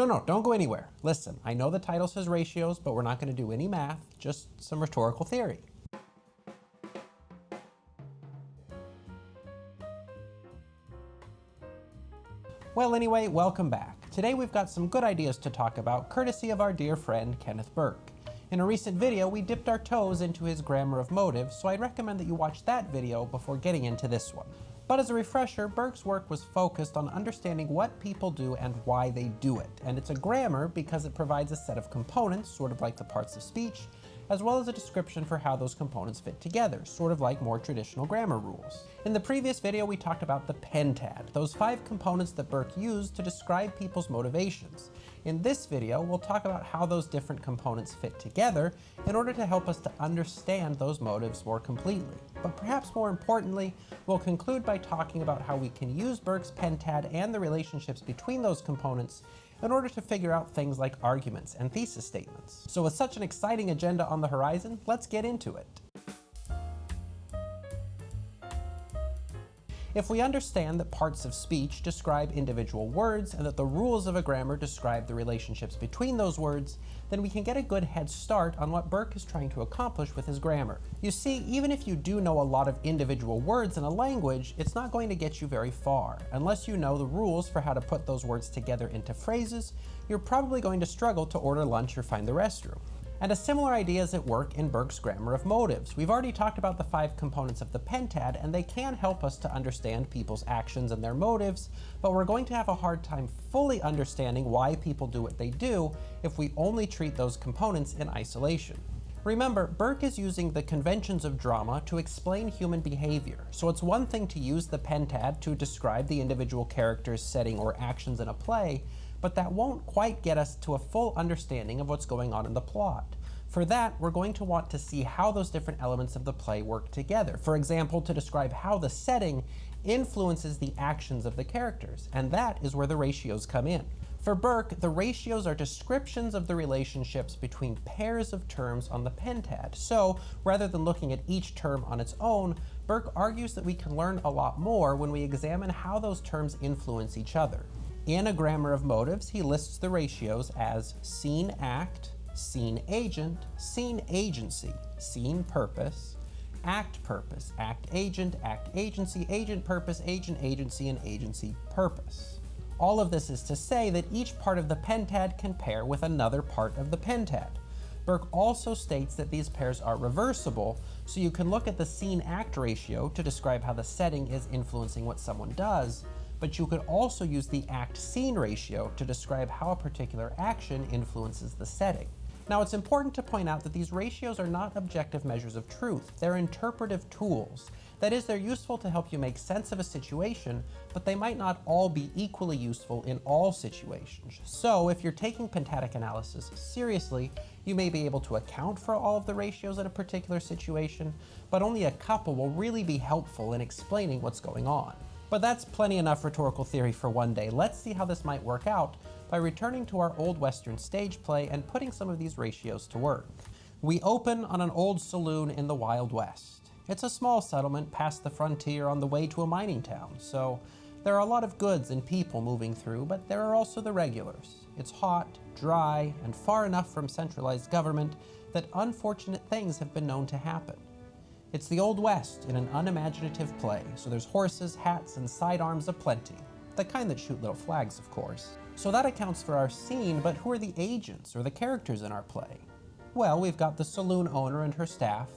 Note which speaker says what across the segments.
Speaker 1: No, don't go anywhere. Listen, I know the title says ratios, but we're not going to do any math, just some rhetorical theory. Well, anyway, welcome back. Today we've got some good ideas to talk about, courtesy of our dear friend Kenneth Burke. In a recent video, we dipped our toes into his grammar of motives, so I'd recommend that you watch that video before getting into this one. But as a refresher, Burke's work was focused on understanding what people do and why they do it. And it's a grammar because it provides a set of components, sort of like the parts of speech, as well as a description for how those components fit together, sort of like more traditional grammar rules. In the previous video, we talked about the pentad, those 5 components that Burke used to describe people's motivations. In this video, we'll talk about how those different components fit together in order to help us to understand those motives more completely. But perhaps more importantly, we'll conclude by talking about how we can use Burke's pentad and the relationships between those components in order to figure out things like arguments and thesis statements. So with such an exciting agenda on the horizon, let's get into it. If we understand that parts of speech describe individual words and that the rules of a grammar describe the relationships between those words, then we can get a good head start on what Burke is trying to accomplish with his grammar. You see, even if you do know a lot of individual words in a language, it's not going to get you very far. Unless you know the rules for how to put those words together into phrases, you're probably going to struggle to order lunch or find the restroom. And a similar idea is at work in Burke's grammar of motives. We've already talked about the 5 components of the pentad, and they can help us to understand people's actions and their motives, but we're going to have a hard time fully understanding why people do what they do if we only treat those components in isolation. Remember, Burke is using the conventions of drama to explain human behavior, so it's one thing to use the pentad to describe the individual character's setting or actions in a play, but that won't quite get us to a full understanding of what's going on in the plot. For that, we're going to want to see how those different elements of the play work together. For example, to describe how the setting influences the actions of the characters, and that is where the ratios come in. For Burke, the ratios are descriptions of the relationships between pairs of terms on the pentad. So, rather than looking at each term on its own, Burke argues that we can learn a lot more when we examine how those terms influence each other. In A Grammar of Motives, he lists the ratios as scene act, scene agent, scene agency, scene purpose, act agent, act agency, agent purpose, agent agency, and agency purpose. All of this is to say that each part of the pentad can pair with another part of the pentad. Burke also states that these pairs are reversible, so you can look at the scene-act ratio to describe how the setting is influencing what someone does, but you could also use the act-scene ratio to describe how a particular action influences the setting. Now, it's important to point out that these ratios are not objective measures of truth. They're interpretive tools. That is, they're useful to help you make sense of a situation, but they might not all be equally useful in all situations. So, if you're taking pentadic analysis seriously, you may be able to account for all of the ratios in a particular situation, but only a couple will really be helpful in explaining what's going on. But that's plenty enough rhetorical theory for one day. Let's see how this might work out by returning to our old Western stage play and putting some of these ratios to work. We open on an old saloon in the Wild West. It's a small settlement past the frontier on the way to a mining town, so there are a lot of goods and people moving through, but there are also the regulars. It's hot, dry, and far enough from centralized government that unfortunate things have been known to happen. It's the Old West in an unimaginative play, so there's horses, hats, and sidearms aplenty. The kind that shoot little flags, of course. So that accounts for our scene, but who are the agents or the characters in our play? Well, we've got the saloon owner and her staff,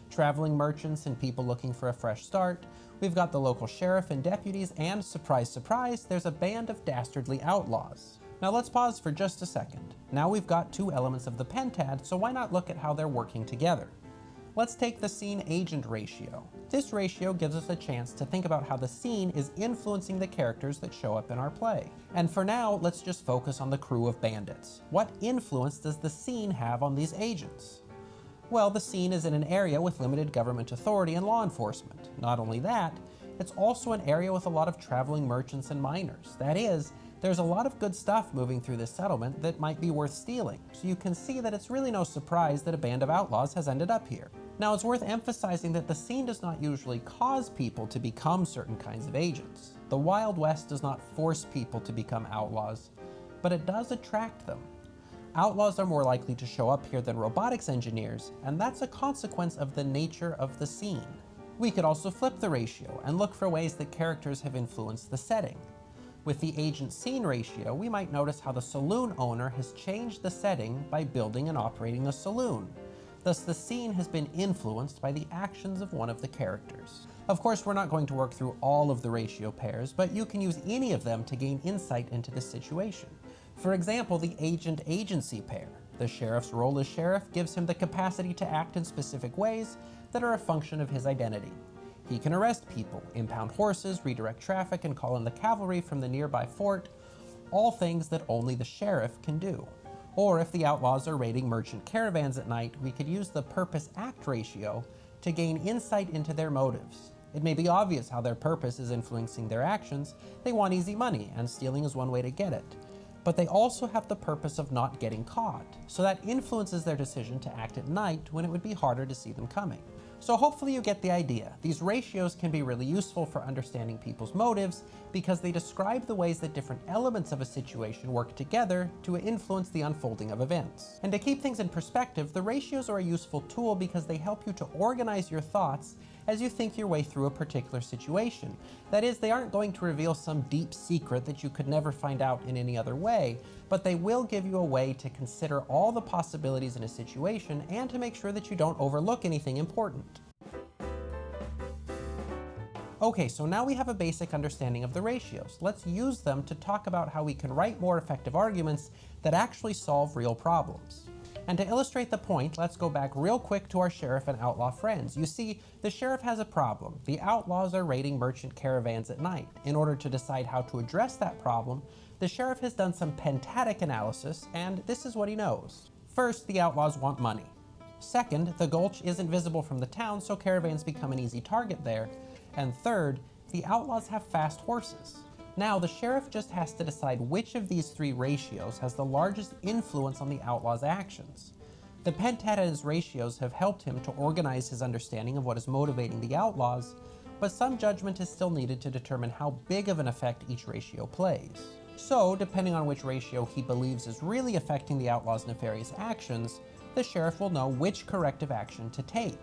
Speaker 1: traveling merchants and people looking for a fresh start. We've got the local sheriff and deputies, and surprise, surprise, there's a band of dastardly outlaws. Now let's pause for just a second. Now we've got 2 elements of the pentad, so why not look at how they're working together? Let's take the scene-agent ratio. This ratio gives us a chance to think about how the scene is influencing the characters that show up in our play. And for now, let's just focus on the crew of bandits. What influence does the scene have on these agents? Well, the scene is in an area with limited government authority and law enforcement. Not only that, it's also an area with a lot of traveling merchants and miners. That is, there's a lot of good stuff moving through this settlement that might be worth stealing, so you can see that it's really no surprise that a band of outlaws has ended up here. Now, it's worth emphasizing that the scene does not usually cause people to become certain kinds of agents. The Wild West does not force people to become outlaws, but it does attract them. Outlaws are more likely to show up here than robotics engineers, and that's a consequence of the nature of the scene. We could also flip the ratio and look for ways that characters have influenced the setting. With the agent-scene ratio, we might notice how the saloon owner has changed the setting by building and operating a saloon. Thus, the scene has been influenced by the actions of one of the characters. Of course, we're not going to work through all of the ratio pairs, but you can use any of them to gain insight into the situation. For example, the agent-agency pair. The sheriff's role as sheriff gives him the capacity to act in specific ways that are a function of his identity. He can arrest people, impound horses, redirect traffic, and call in the cavalry from the nearby fort, all things that only the sheriff can do. Or if the outlaws are raiding merchant caravans at night, we could use the purpose-act ratio to gain insight into their motives. It may be obvious how their purpose is influencing their actions. They want easy money, and stealing is one way to get it. But they also have the purpose of not getting caught, so that influences their decision to act at night when it would be harder to see them coming. So hopefully you get the idea. These ratios can be really useful for understanding people's motives because they describe the ways that different elements of a situation work together to influence the unfolding of events. And to keep things in perspective, the ratios are a useful tool because they help you to organize your thoughts as you think your way through a particular situation. That is, they aren't going to reveal some deep secret that you could never find out in any other way, but they will give you a way to consider all the possibilities in a situation and to make sure that you don't overlook anything important. Okay, so now we have a basic understanding of the ratios. Let's use them to talk about how we can write more effective arguments that actually solve real problems. And to illustrate the point, let's go back real quick to our sheriff and outlaw friends. You see, the sheriff has a problem. The outlaws are raiding merchant caravans at night. In order to decide how to address that problem, the sheriff has done some pentadic analysis, and this is what he knows. First, the outlaws want money. Second, the gulch isn't visible from the town, so caravans become an easy target there. And third, the outlaws have fast horses. Now, the sheriff just has to decide which of these three ratios has the largest influence on the outlaw's actions. The pentad and his ratios have helped him to organize his understanding of what is motivating the outlaws, but some judgment is still needed to determine how big of an effect each ratio plays. So, depending on which ratio he believes is really affecting the outlaw's nefarious actions, the sheriff will know which corrective action to take.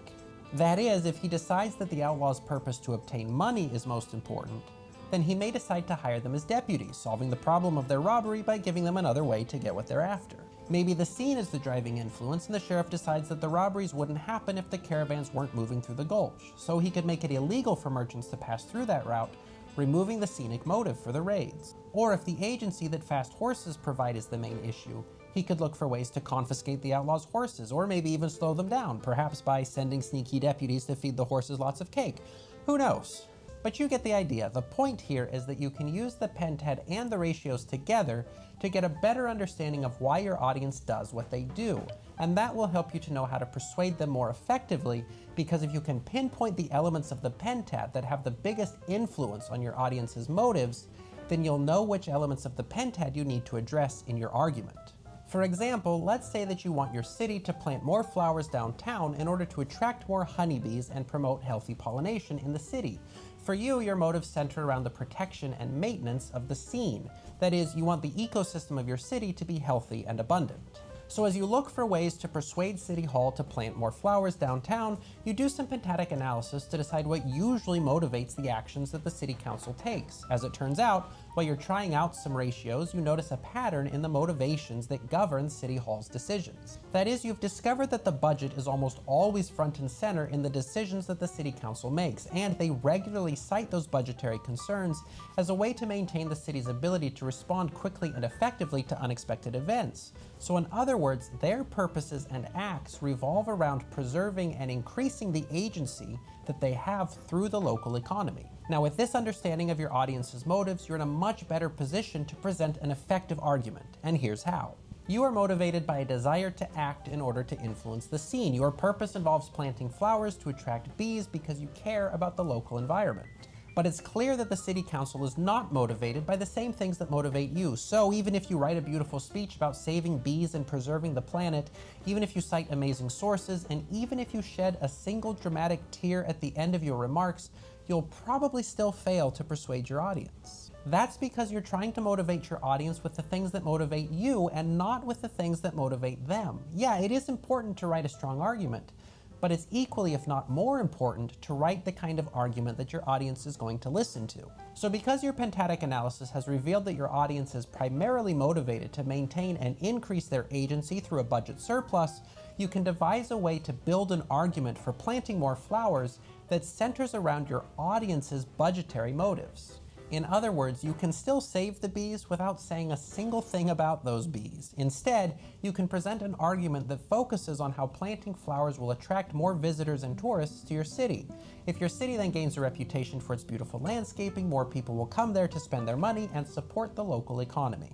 Speaker 1: That is, if he decides that the outlaw's purpose to obtain money is most important, then he may decide to hire them as deputies, solving the problem of their robbery by giving them another way to get what they're after. Maybe the scene is the driving influence, and the sheriff decides that the robberies wouldn't happen if the caravans weren't moving through the gulch, so he could make it illegal for merchants to pass through that route, removing the scenic motive for the raids. Or if the agency that fast horses provide is the main issue, he could look for ways to confiscate the outlaws' horses, or maybe even slow them down, perhaps by sending sneaky deputies to feed the horses lots of cake. Who knows? But you get the idea. The point here is that you can use the pentad and the ratios together to get a better understanding of why your audience does what they do. And that will help you to know how to persuade them more effectively, because if you can pinpoint the elements of the pentad that have the biggest influence on your audience's motives, then you'll know which elements of the pentad you need to address in your argument. For example, let's say that you want your city to plant more flowers downtown in order to attract more honeybees and promote healthy pollination in the city. For you, your motives center around the protection and maintenance of the scene. That is, you want the ecosystem of your city to be healthy and abundant. So as you look for ways to persuade City Hall to plant more flowers downtown, you do some pentadic analysis to decide what usually motivates the actions that the City Council takes. As it turns out, while you're trying out some ratios, you notice a pattern in the motivations that govern City Hall's decisions. That is, you've discovered that the budget is almost always front and center in the decisions that the City Council makes, and they regularly cite those budgetary concerns as a way to maintain the city's ability to respond quickly and effectively to unexpected events. So in other words, their purposes and acts revolve around preserving and increasing the agency that they have through the local economy. Now, with this understanding of your audience's motives, you're in a much better position to present an effective argument, and here's how. You are motivated by a desire to act in order to influence the scene. Your purpose involves planting flowers to attract bees because you care about the local environment. But it's clear that the City Council is not motivated by the same things that motivate you. So even if you write a beautiful speech about saving bees and preserving the planet, even if you cite amazing sources, and even if you shed a single dramatic tear at the end of your remarks, you'll probably still fail to persuade your audience. That's because you're trying to motivate your audience with the things that motivate you and not with the things that motivate them. Yeah, it is important to write a strong argument, but it's equally, if not more important, to write the kind of argument that your audience is going to listen to. So because your pentadic analysis has revealed that your audience is primarily motivated to maintain and increase their agency through a budget surplus, you can devise a way to build an argument for planting more flowers that centers around your audience's budgetary motives. In other words, you can still save the bees without saying a single thing about those bees. Instead, you can present an argument that focuses on how planting flowers will attract more visitors and tourists to your city. If your city then gains a reputation for its beautiful landscaping, more people will come there to spend their money and support the local economy.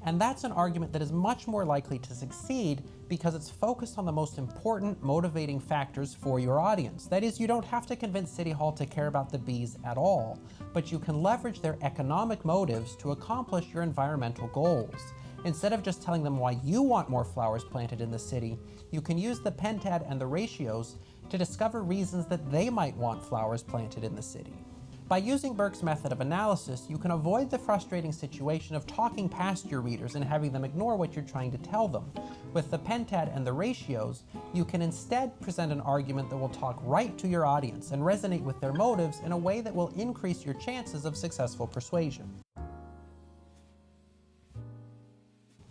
Speaker 1: And that's an argument that is much more likely to succeed because it's focused on the most important motivating factors for your audience. That is, you don't have to convince City Hall to care about the bees at all, but you can leverage their economic motives to accomplish your environmental goals. Instead of just telling them why you want more flowers planted in the city, you can use the pentad and the ratios to discover reasons that they might want flowers planted in the city. By using Burke's method of analysis, you can avoid the frustrating situation of talking past your readers and having them ignore what you're trying to tell them. With the pentad and the ratios, you can instead present an argument that will talk right to your audience and resonate with their motives in a way that will increase your chances of successful persuasion.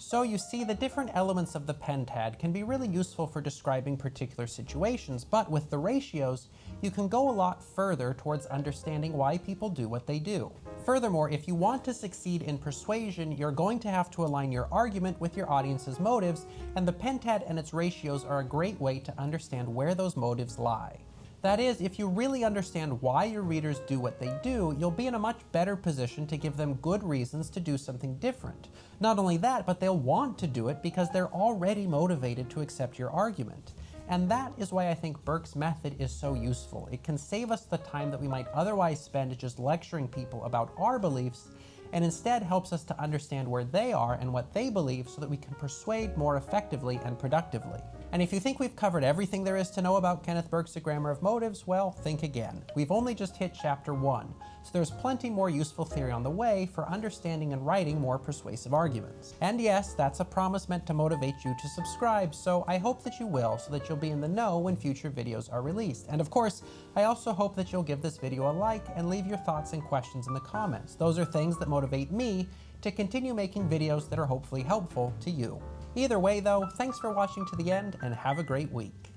Speaker 1: So you see, the different elements of the pentad can be really useful for describing particular situations, but with the ratios, you can go a lot further towards understanding why people do what they do. Furthermore, if you want to succeed in persuasion, you're going to have to align your argument with your audience's motives, and the pentad and its ratios are a great way to understand where those motives lie. That is, if you really understand why your readers do what they do, you'll be in a much better position to give them good reasons to do something different. Not only that, but they'll want to do it because they're already motivated to accept your argument. And that is why I think Burke's method is so useful. It can save us the time that we might otherwise spend just lecturing people about our beliefs, and instead helps us to understand where they are and what they believe so that we can persuade more effectively and productively. And if you think we've covered everything there is to know about Kenneth Burke's A Grammar of Motives, well, think again. We've only just hit chapter 1, so there's plenty more useful theory on the way for understanding and writing more persuasive arguments. And yes, that's a promise meant to motivate you to subscribe, so I hope that you will, so that you'll be in the know when future videos are released. And of course, I also hope that you'll give this video a like and leave your thoughts and questions in the comments. Those are things that motivate me to continue making videos that are hopefully helpful to you. Either way though, thanks for watching to the end and have a great week.